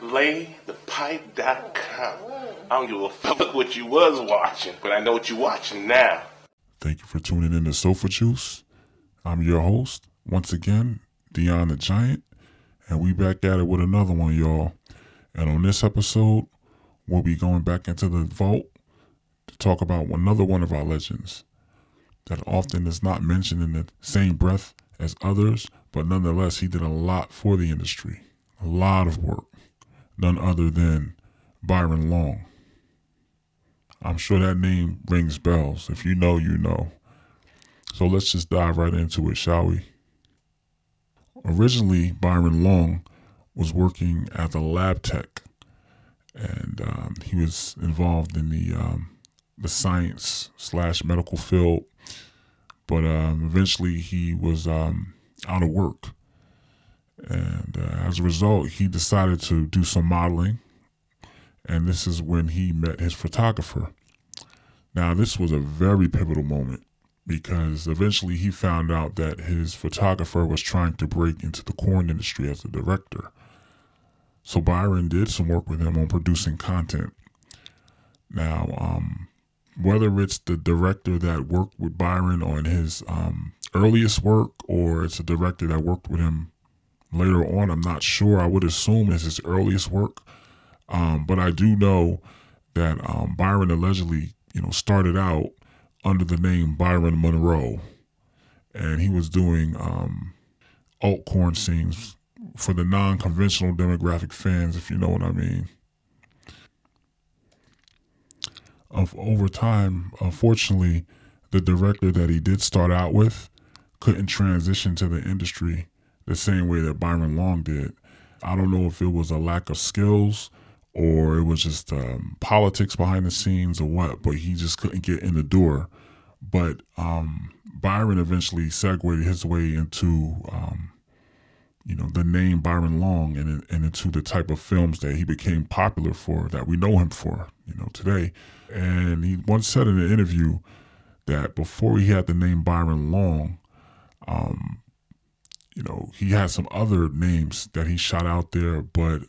LayThePipe.com. I don't give a fuck what you was watching, but I know what you're watching now. Thank you for tuning in to Sofa Juice. I'm your host, once again, Dion the Giant, and we back at it with another one, y'all. And on this episode, we'll be going back into the vault to talk about another one of our legends that often is not mentioned in the same breath as others, but nonetheless, he did a lot for the industry, a lot of work. None other than Byron Long. I'm sure that name rings bells. If you know, you know. So let's just dive right into it, shall we? Originally, Byron Long was working as a lab tech, and he was involved in the science/medical field. But eventually, he was out of work. And as a result, he decided to do some modeling. And this is when he met his photographer. Now, this was a very pivotal moment because eventually he found out that his photographer was trying to break into the porn industry as a director. So Byron did some work with him on producing content. Now, whether it's the director that worked with Byron on his earliest work or it's a director that worked with him later on, I'm not sure. I would assume it's his earliest work. But I do know that Byron allegedly, started out under the name Byron Monroe. And he was doing alt porn scenes for the non-conventional demographic fans, if you know what I mean. Over time, unfortunately, the director that he did start out with couldn't transition to the industry the same way that Byron Long did. I don't know if it was a lack of skills or it was just politics behind the scenes or what, but he just couldn't get in the door. But Byron eventually segued his way into, the name Byron Long and into the type of films that he became popular for, that we know him for, today. And he once said in an interview that before he had the name Byron Long, he had some other names that he shot out there, but,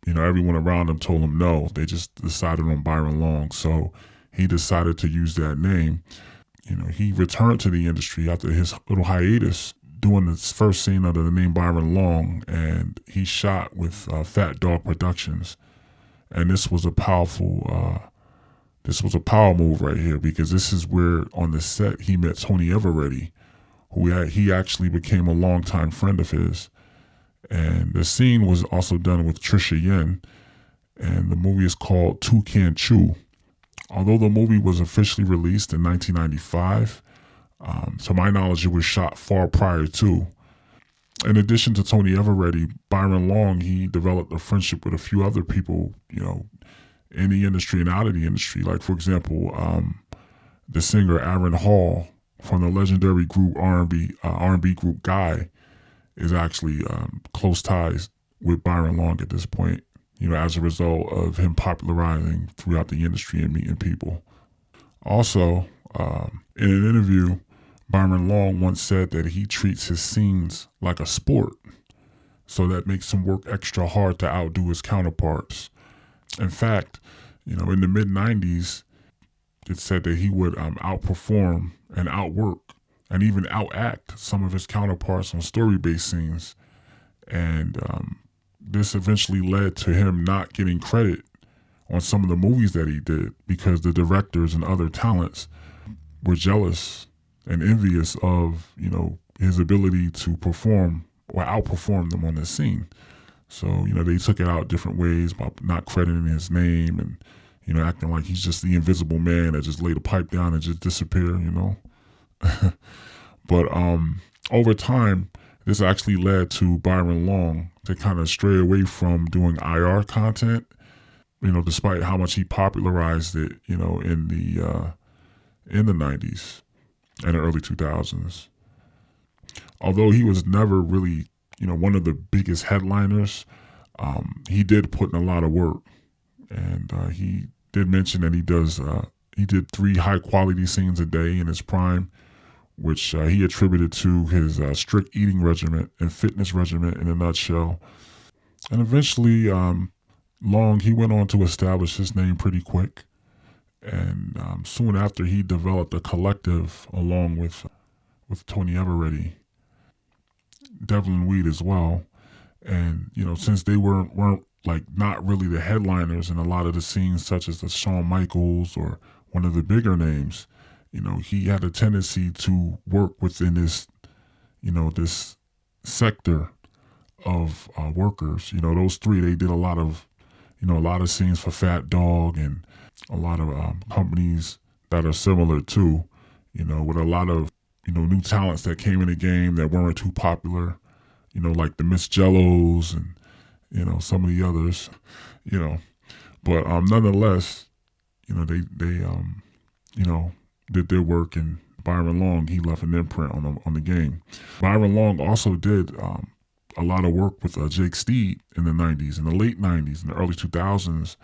everyone around him told him no. They just decided on Byron Long. So he decided to use that name. He returned to the industry after his little hiatus, doing his first scene under the name Byron Long, and he shot with Fat Dog Productions. And this was a power move right here, because this is where on the set he met Tony Eveready, he actually became a longtime friend of his. And the scene was also done with Trisha Yen, and the movie is called Toucan Chew. Although the movie was officially released in 1995, to my knowledge, it was shot far prior to. In addition to Tony Eveready, Byron Long, he developed a friendship with a few other people, in the industry and out of the industry. Like, for example, the singer Aaron Hall from the legendary group R&B group Guy is actually close ties with Byron Long at this point, as a result of him popularizing throughout the industry and meeting people. Also, in an interview, Byron Long once said that he treats his scenes like a sport, so that makes him work extra hard to outdo his counterparts. In fact, in the mid-90s, it said that he would outperform and outwork and even outact some of his counterparts on story-based scenes. And this eventually led to him not getting credit on some of the movies that he did because the directors and other talents were jealous and envious of, his ability to perform or outperform them on the scene. So, they took it out different ways by not crediting his name and, acting like he's just the invisible man that just laid a pipe down and just disappear, But over time, this actually led to Byron Long to kind of stray away from doing IR content, despite how much he popularized it, in the 90s and the early 2000s. Although he was never really, one of the biggest headliners, he did put in a lot of work. And he did mention that he did 3 high-quality scenes a day in his prime, which he attributed to his strict eating regimen and fitness regimen in a nutshell. And eventually, Long, he went on to establish his name pretty quick. And soon after, he developed a collective along with Tony Eveready, Devlin Weed as well. And, since they weren't like not really the headliners in a lot of the scenes, such as the Shawn Michaels or one of the bigger names, he had a tendency to work within this, this sector of workers. Those three, they did a lot of scenes for Fat Dog and a lot of companies that are similar too, with a lot of, new talents that came in the game that weren't too popular, like the Miss Jellos and, some of the others, but nonetheless, they did their work, and Byron Long, he left an imprint on the game. Byron Long also did a lot of work with Jake Steed in the 90s, in the late 90s, in the early 2000s.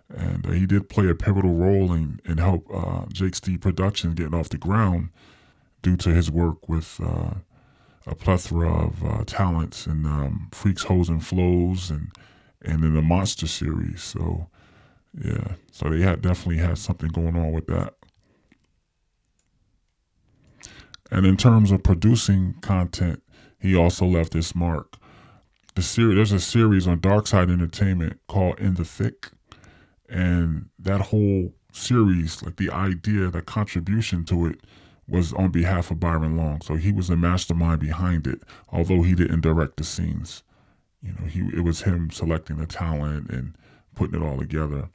And he did play a pivotal role in help Jake Steed Productions getting off the ground due to his work with a plethora of talents and Freaks, Hoes, and Flows and in the Monster series. So, yeah. So they definitely had something going on with that. And in terms of producing content, he also left his mark. There's a series on Dark Side Entertainment called In the Thick, and that whole series, like the idea, the contribution to it, was on behalf of Byron Long. So he was the mastermind behind it, although he didn't direct the scenes. It was him selecting the talent and putting it all together.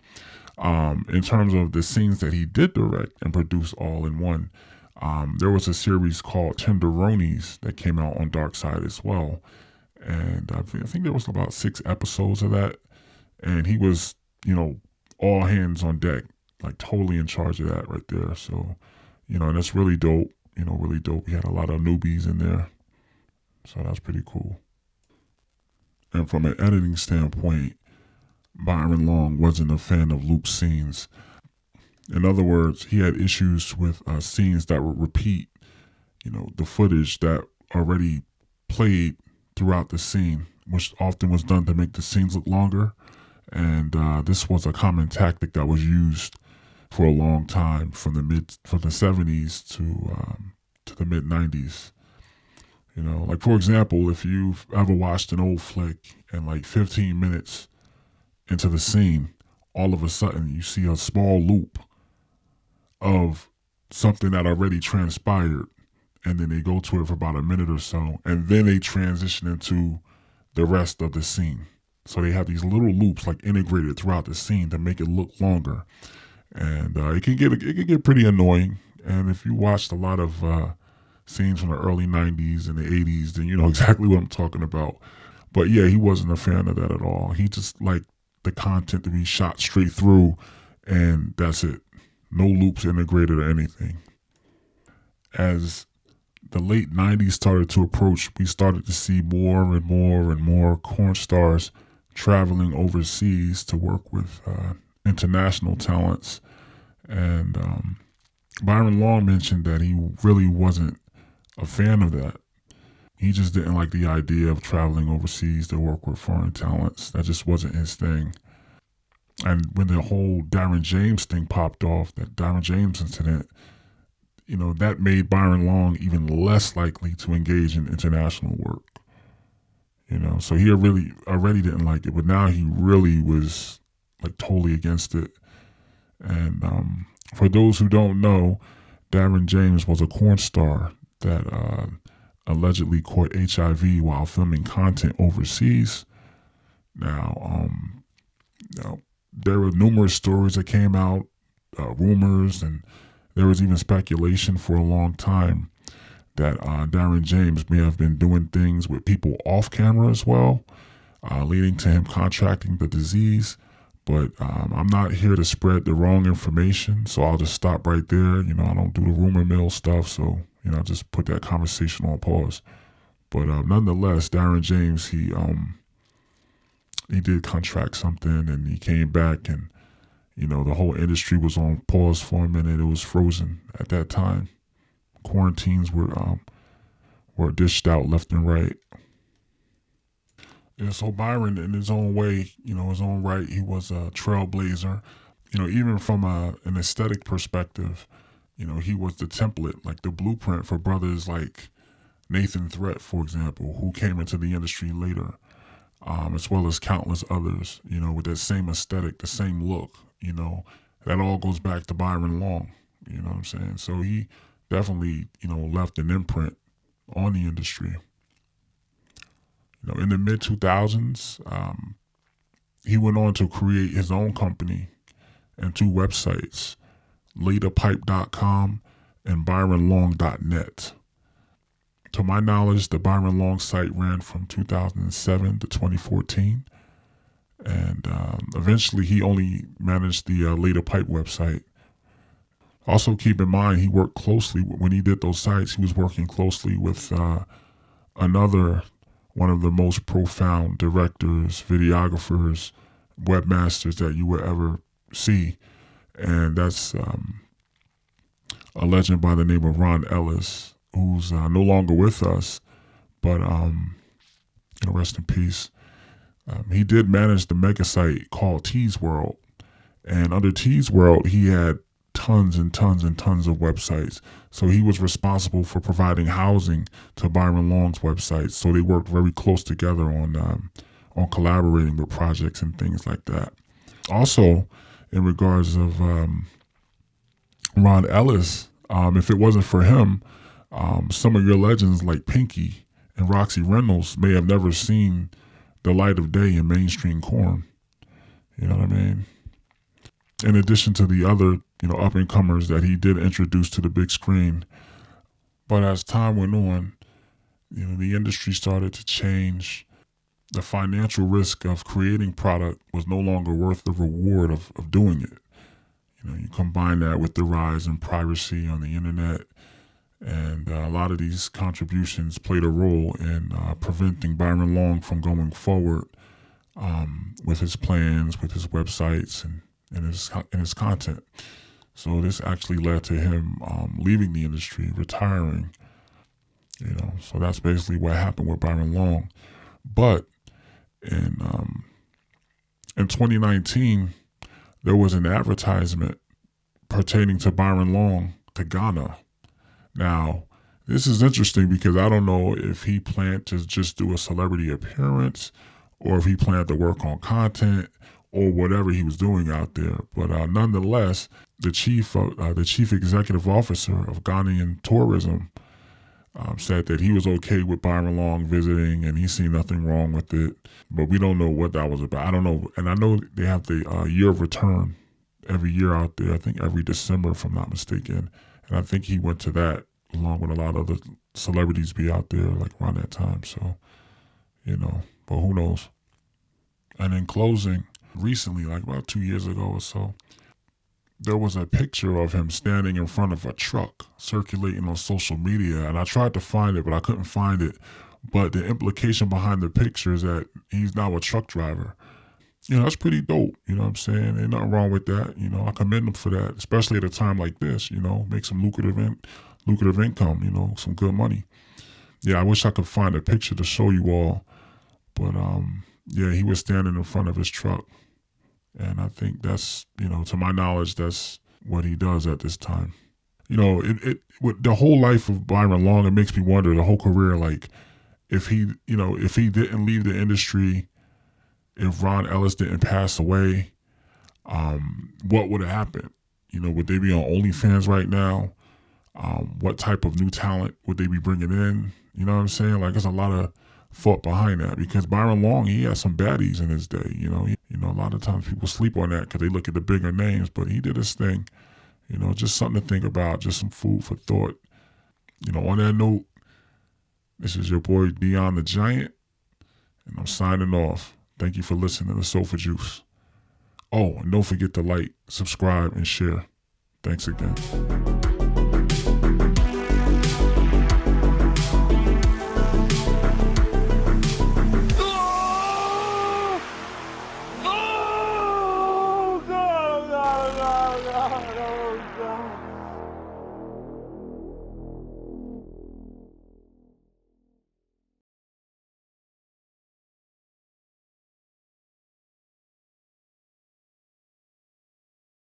In terms of the scenes that he did direct and produce all in one, there was a series called Tenderonies that came out on Dark Side as well. And I think there was about 6 episodes of that. And he was, all hands on deck, like totally in charge of that right there. So, and that's really dope, really dope. We had a lot of newbies in there. So that's pretty cool. And from an editing standpoint, Byron Long wasn't a fan of loop scenes. In other words, he had issues with scenes that would repeat, the footage that already played throughout the scene, which often was done to make the scenes look longer. And this was a common tactic that was used for a long time from the 70s to the mid 90s. Like for example, if you've ever watched an old flick and like 15 minutes into the scene, all of a sudden you see a small loop of something that already transpired, and then they go to it for about a minute or so, and then they transition into the rest of the scene. So they have these little loops like integrated throughout the scene to make it look longer, and it can get pretty annoying. And if you watched a lot of scenes from the early 90s and the 80s, then you know exactly what I'm talking about. But yeah, he wasn't a fan of that at all. He just liked the content to be shot straight through, and that's it. No loops integrated or anything. As the late 90s started to approach, we started to see more and more and more corn stars traveling overseas to work with international talents. And Byron Long mentioned that he really wasn't a fan of that. He just didn't like the idea of traveling overseas to work with foreign talents. That just wasn't his thing. And when the whole Darren James thing popped off, that Darren James incident, that made Byron Long even less likely to engage in international work. So he already didn't like it, but now he really was like totally against it. And for those who don't know, Darren James was a porn star that allegedly caught HIV while filming content overseas. Now, there were numerous stories that came out, rumors, and there was even speculation for a long time that Darren James may have been doing things with people off camera as well, leading to him contracting the disease. But I'm not here to spread the wrong information, so I'll just stop right there. I don't do the rumor mill stuff, so just put that conversation on pause. But nonetheless, Darren James, he did contract something, and he came back, and the whole industry was on pause for a minute. It was frozen at that time. Quarantines were dished out left and right. Yeah, so Byron, in his own way, his own right, he was a trailblazer. Even from an aesthetic perspective, he was the template, like the blueprint for brothers like Nathan Threat, for example, who came into the industry later, as well as countless others, with that same aesthetic, the same look, that all goes back to Byron Long, you know what I'm saying? So he definitely, left an imprint on the industry. In the mid 2000s, he went on to create his own company and 2 websites, laterpipe.com and byronlong.net. To my knowledge, the Byron Long site ran from 2007 to 2014. And eventually he only managed the Later Pipe website. Also keep in mind, he worked closely, when he did those sites, he was working closely with another one of the most profound directors, videographers, webmasters that you would ever see. And that's a legend by the name of Ron Ellis, who's no longer with us, but rest in peace. He did manage the mega site called Tees World, and under Tees World, he had tons and tons and tons of websites. So he was responsible for providing housing to Byron Long's websites. So they worked very close together on collaborating with projects and things like that. Also, in regards of Ron Ellis, if it wasn't for him, some of your legends like Pinky and Roxy Reynolds may have never seen the light of day in mainstream corn. You know what I mean? In addition to the other, up and comers that he did introduce to the big screen. But as time went on, the industry started to change. The financial risk of creating product was no longer worth the reward of doing it. You combine that with the rise in piracy on the internet, and a lot of these contributions played a role in preventing Byron Long from going forward with his plans, with his websites, and his content. So this actually led to him leaving the industry, retiring. So that's basically what happened with Byron Long. But in 2019, there was an advertisement pertaining to Byron Long to Ghana. Now, this is interesting because I don't know if he planned to just do a celebrity appearance or if he planned to work on content or whatever he was doing out there. But nonetheless, the chief executive officer of Ghanaian tourism said that he was okay with Byron Long visiting and he seen nothing wrong with it. But we don't know what that was about. I don't know. And I know they have the year of return every year out there. I think every December, if I'm not mistaken. And I think he went to that along with a lot of other celebrities be out there like around that time. So, but who knows? And in closing, recently, like about 2 years ago or so, there was a picture of him standing in front of a truck circulating on social media. And I tried to find it, but I couldn't find it. But the implication behind the picture is that he's now a truck driver. That's pretty dope. You know what I'm saying? Ain't nothing wrong with that. I commend him for that, especially at a time like this, make some lucrative income, some good money. Yeah, I wish I could find a picture to show you all. But, yeah, he was standing in front of his truck. And I think that's, to my knowledge, that's what he does at this time. With the whole life of Byron Long, it makes me wonder, the whole career, like, if he didn't leave the industry, if Ron Ellis didn't pass away, what would have happened? Would they be on OnlyFans right now? What type of new talent would they be bringing in? You know what I'm saying? Like, there's a lot of thought behind that because Byron Long, he had some baddies in his day. A lot of times people sleep on that because they look at the bigger names, but he did his thing. Just something to think about, just some food for thought. On that note, this is your boy Dion the Giant, and I'm signing off. Thank you for listening to Sofa Juice. Oh, and don't forget to like, subscribe, and share. Thanks again.